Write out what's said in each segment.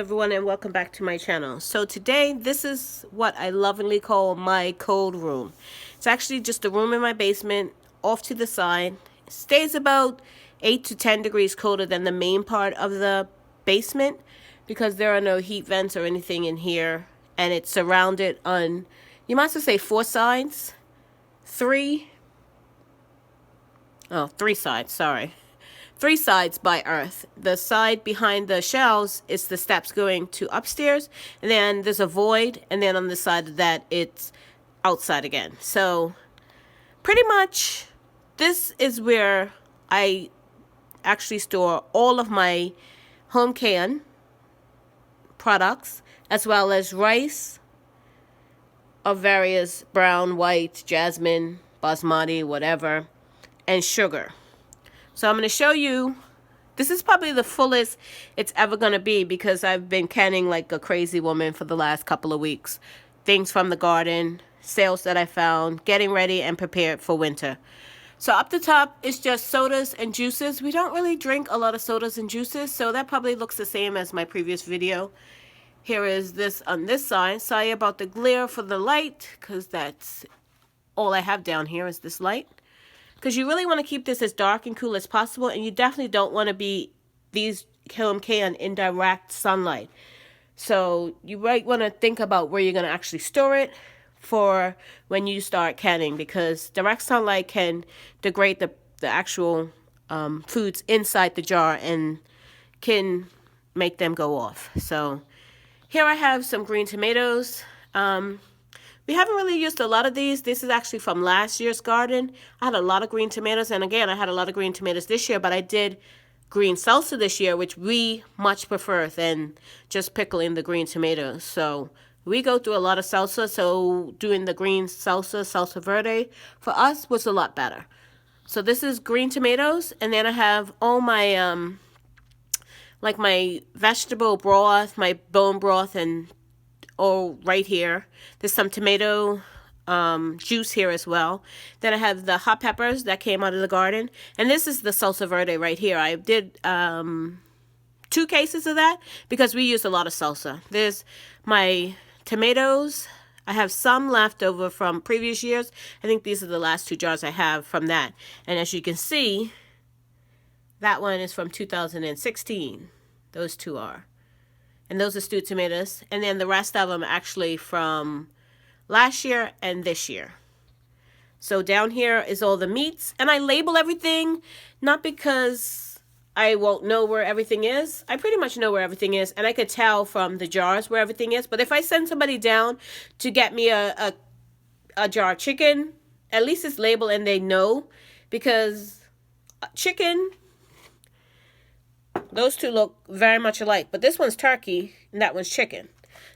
everyone, and welcome back to my channel. So today, this is what I lovingly call my cold room. It's actually just a room in my basement, off to the side. It stays about 8 to 10 degrees colder than the main part of the basement because there are no heat vents or anything in here, and it's surrounded on, you might as well say 4 sides. 3 sides, sorry. 3 sides by earth. The side behind the shelves is the steps going to upstairs, and then there's a void, and then on the side of that it's outside again. So pretty much this is where I actually store all of my home canned products, as well as rice of various brown, white, jasmine, basmati, whatever, and sugar. So I'm going to show you, this is probably the fullest it's ever going to be because I've been canning like a crazy woman for the last couple of weeks. Things from the garden, sales that I found, getting ready and prepared for winter. So up the top is just sodas and juices. We don't really drink a lot of sodas and juices, so that probably looks the same as my previous video. Here is this on this side. Sorry about the glare for the light, because that's all I have down here is this light. Because you really want to keep this as dark and cool as possible, and you definitely don't want to be these home canned in direct sunlight. So you might want to think about where you're going to actually store it for when you start canning, because direct sunlight can degrade the actual foods inside the jar and can make them go off. So here I have some green tomatoes. We haven't really used a lot of these. This is actually from last year's garden. I had a lot of green tomatoes, and again, I had a lot of green tomatoes this year, but I did green salsa this year, which we much prefer than just pickling the green tomatoes. So we go through a lot of salsa, so doing the green salsa verde, for us was a lot better. So this is green tomatoes, and then I have all my, like my vegetable broth, my bone broth, and right here. There's some tomato juice here as well. Then I have the hot peppers that came out of the garden. And this is the salsa verde right here. I did 2 cases of that because we used a lot of salsa. There's my tomatoes. I have some left over from previous years. I think these are the last 2 jars I have from that. And as you can see, that one is from 2016. Those 2 are. And those are stewed tomatoes. And then the rest of them actually from last year and this year. So down here is all the meats. And I label everything, not because I won't know where everything is. I pretty much know where everything is. And I could tell from the jars where everything is. But if I send somebody down to get me a jar of chicken, at least it's labeled and they know. Because chicken, those 2 look very much alike, but this one's turkey and that one's chicken.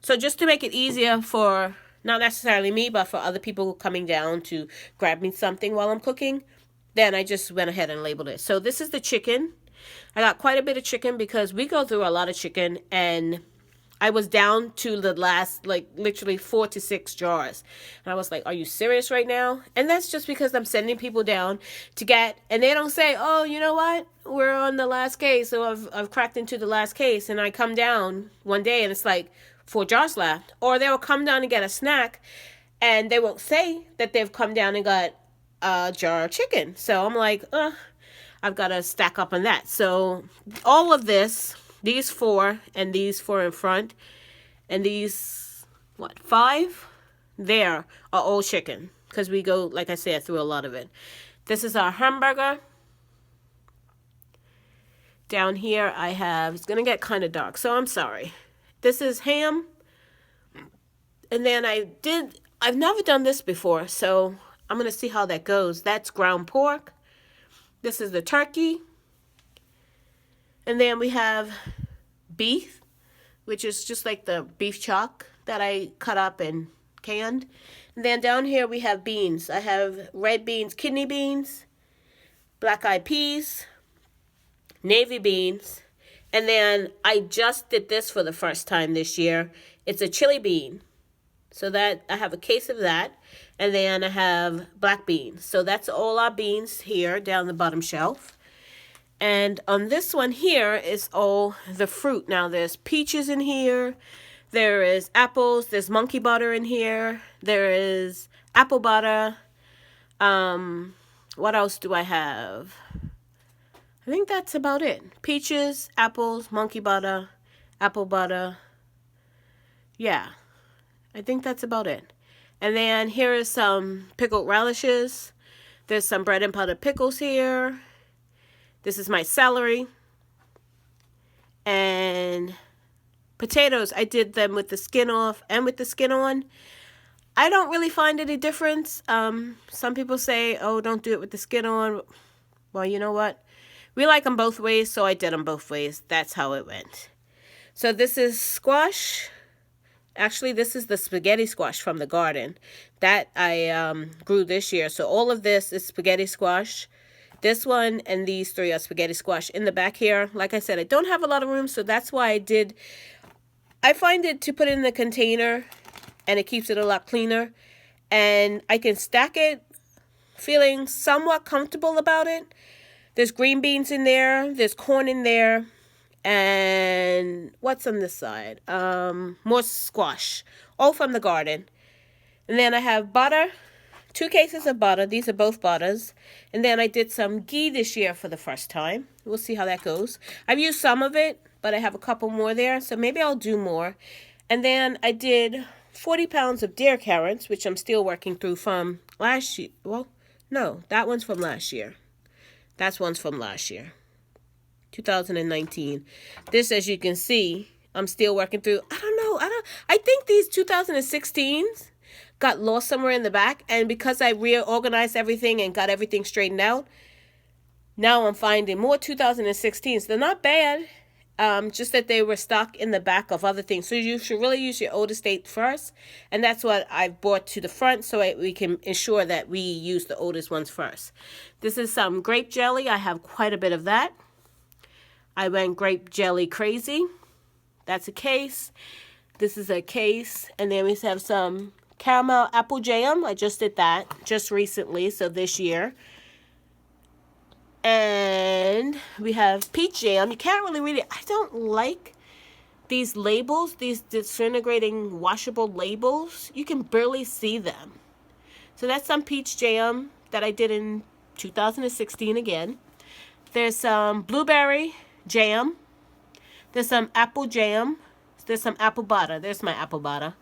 So just to make it easier for not necessarily me, but for other people coming down to grab me something while I'm cooking, then I just went ahead and labeled it. So this is the chicken. I got quite a bit of chicken because we go through a lot of chicken, and I was down to the last, like, literally 4 to 6 jars. And I was like, are you serious right now? And that's just because I'm sending people down to get, and they don't say, oh, you know what? We're on the last case, so I've cracked into the last case. And I come down one day and it's like 4 jars left. Or they will come down and get a snack, and they won't say that they've come down and got a jar of chicken. So I'm like, I've got to stack up on that. So all of this, these 4 and these 4 in front, and these, 5 there are all chicken, because we go, like I said, through a lot of it. This is our hamburger. Down here I have, it's going to get kind of dark, so I'm sorry. This is ham. And then I've never done this before, so I'm going to see how that goes. That's ground pork. This is the turkey. And then we have beef, which is just like the beef chuck that I cut up and canned. And then down here we have beans. I have red beans, kidney beans, black-eyed peas, navy beans. And then I just did this for the first time this year. It's a chili bean. So that I have a case of that. And then I have black beans. So that's all our beans here down the bottom shelf. And on this one here is all the fruit. Now there's peaches in here. There is apples. There's monkey butter in here. There is apple butter. What else do I have? I think that's about it. Peaches, apples, monkey butter, apple butter. Yeah, I think that's about it. And then here is some pickled relishes. There's some bread and butter pickles here. This is my celery. And potatoes, I did them with the skin off and with the skin on. I don't really find any difference. Some people say, oh, don't do it with the skin on. Well, you know what? We like them both ways, so I did them both ways. That's how it went. So this is squash. Actually, this is the spaghetti squash from the garden that I grew this year. So all of this is spaghetti squash. This one and these three are spaghetti squash. In the back here, like I said, I don't have a lot of room, so that's why I find it to put it in the container, and it keeps it a lot cleaner. And I can stack it feeling somewhat comfortable about it. There's green beans in there. There's corn in there. And what's on this side? More squash. All from the garden. And then I have butter. 2 cases of butter. These are both butters. And then I did some ghee this year for the first time. We'll see how that goes. I've used some of it, but I have a couple more there. So maybe I'll do more. And then I did 40 pounds of deer carrots, which I'm still working through from last year. Well, no, that one's from last year. That's one's from last year, 2019. This, as you can see, I'm still working through. I think these 2016s got lost somewhere in the back. And because I reorganized everything and got everything straightened out, now I'm finding more 2016s. They're not bad. Just that they were stuck in the back of other things. So you should really use your oldest date first. And that's what I've brought to the front so we can ensure that we use the oldest ones first. This is some grape jelly. I have quite a bit of that. I went grape jelly crazy. That's a case. This is a case. And then we have some caramel apple jam. I just did that just recently, so this year. And we have peach jam. You can't really read it. I don't like these labels, these disintegrating washable labels. You can barely see them. So that's some peach jam that I did in 2016 again. There's some blueberry jam. There's some apple jam. There's some apple butter. There's my apple butter.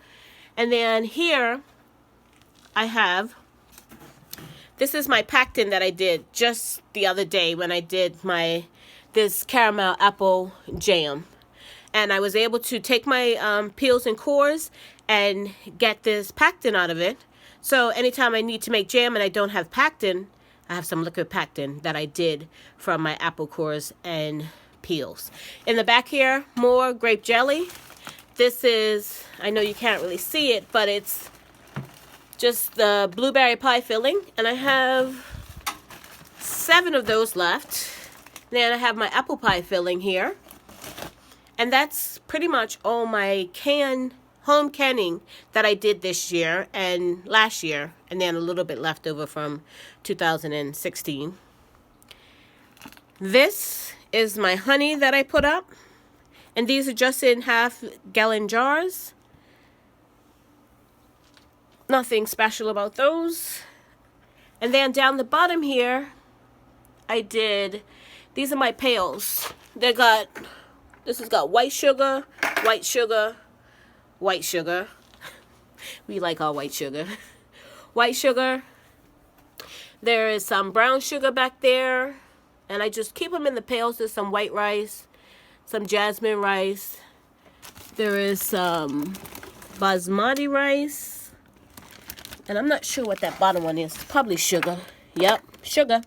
And then here I have, this is my pactin that I did just the other day when I did this caramel apple jam. And I was able to take my peels and cores and get this pactin out of it. So anytime I need to make jam and I don't have pactin, I have some liquid pactin that I did from my apple cores and peels. In the back here, more grape jelly. This is, I know you can't really see it, but it's just the blueberry pie filling. And I have 7 of those left. Then I have my apple pie filling here. And that's pretty much all my home canning that I did this year and last year. And then a little bit left over from 2016. This is my honey that I put up. And these are just in half-gallon jars. Nothing special about those. And then down the bottom here, these are my pails. This has got white sugar, white sugar, white sugar. We like our white sugar. White sugar. There is some brown sugar back there. And I just keep them in the pails. There's some white rice, some jasmine rice. There is some basmati rice. And I'm not sure what that bottom one is. Probably sugar. Yep, sugar.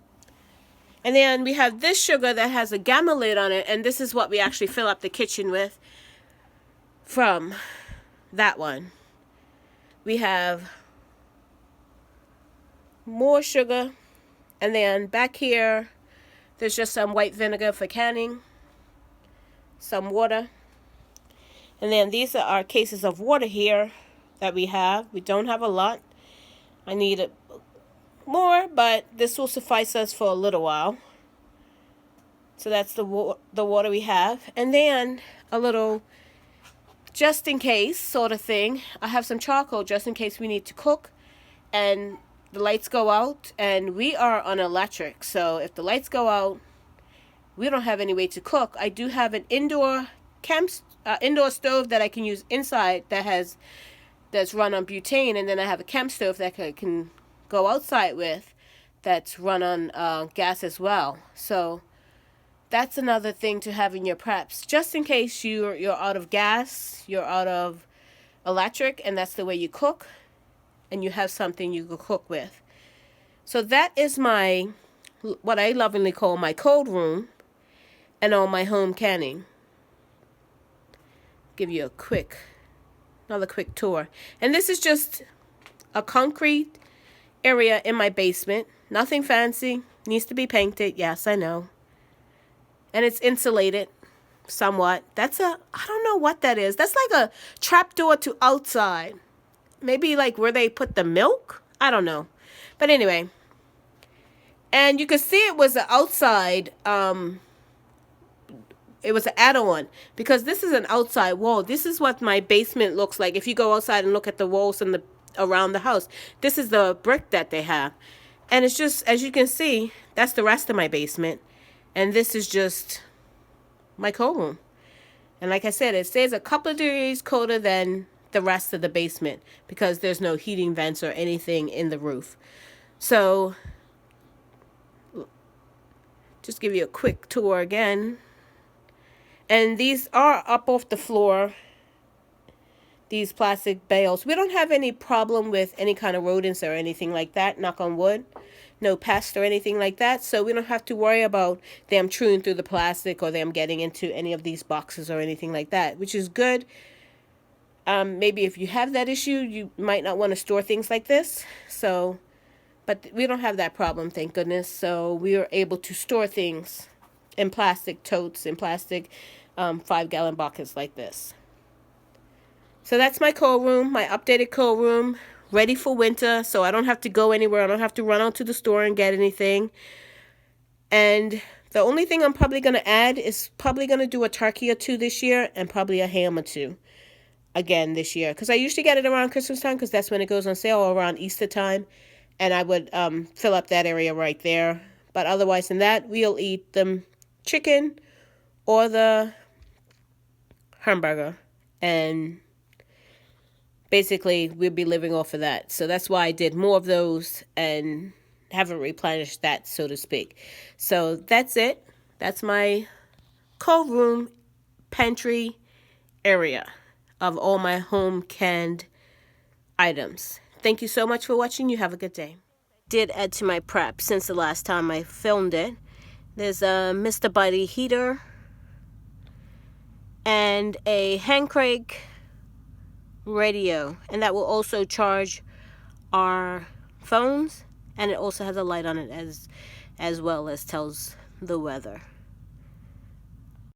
And then we have this sugar that has a gamma lid on it. And this is what we actually fill up the kitchen with from that one. We have more sugar. And then back here, there's just some white vinegar for canning. Some water. And then these are our cases of water here that we have. We don't have a lot. I need more, but this will suffice us for a little while. So that's the water we have. And then a little just in case sort of thing. I have some charcoal just in case we need to cook and the lights go out. And we are on electric. So if the lights go out, we don't have any way to cook. I do have an indoor indoor stove that I can use inside that's run on butane. And then I have a camp stove that I can go outside with that's run on gas as well. So that's another thing to have in your preps, just in case you're out of gas, you're out of electric, and that's the way you cook, and you have something you could cook with. So that is what I lovingly call my cold room, and all my home canning. Give you another quick tour, and this is just a concrete area in my basement. Nothing fancy. Needs to be painted. Yes, I know. And it's insulated somewhat. I don't know what that is. That's like a trapdoor to outside. Maybe like where they put the milk? I don't know. But anyway. And you can see it was an outside, it was an add-on. Because this is an outside wall. This is what my basement looks like. If you go outside and look at the walls and around the house. This is the brick that they have. And it's just, as you can see, that's the rest of my basement. And this is just my cold room. And like I said, it stays a couple of degrees colder than the rest of the basement because there's no heating vents or anything in the roof. So, just give you a quick tour again. And these are up off the floor, these plastic bales. We don't have any problem with any kind of rodents or anything like that, knock on wood. No pests or anything like that, so we don't have to worry about them chewing through the plastic or them getting into any of these boxes or anything like that, which is good. Maybe if you have that issue, you might not want to store things like this. So, but we don't have that problem, thank goodness. So we are able to store things in plastic totes, in plastic 5-gallon buckets like this. So that's my cold room, my updated cold room. Ready for winter, so I don't have to go anywhere. I don't have to run out to the store and get anything. And the only thing I'm probably going to add is probably going to do a turkey or two this year and probably a ham or two again this year. Because I usually get it around Christmas time because that's when it goes on sale, or around Easter time. And I would fill up that area right there. But otherwise than that, we'll eat the chicken or the hamburger. And basically, we'll be living off of that. So that's why I did more of those and haven't replenished that, so to speak. So that's it. That's my cold room pantry area of all my home canned items. Thank you so much for watching. You have a good day. Did add to my prep since the last time I filmed it. There's a Mr. Buddy heater and a hand crank radio, and that will also charge our phones, and it also has a light on it as well as tells the weather.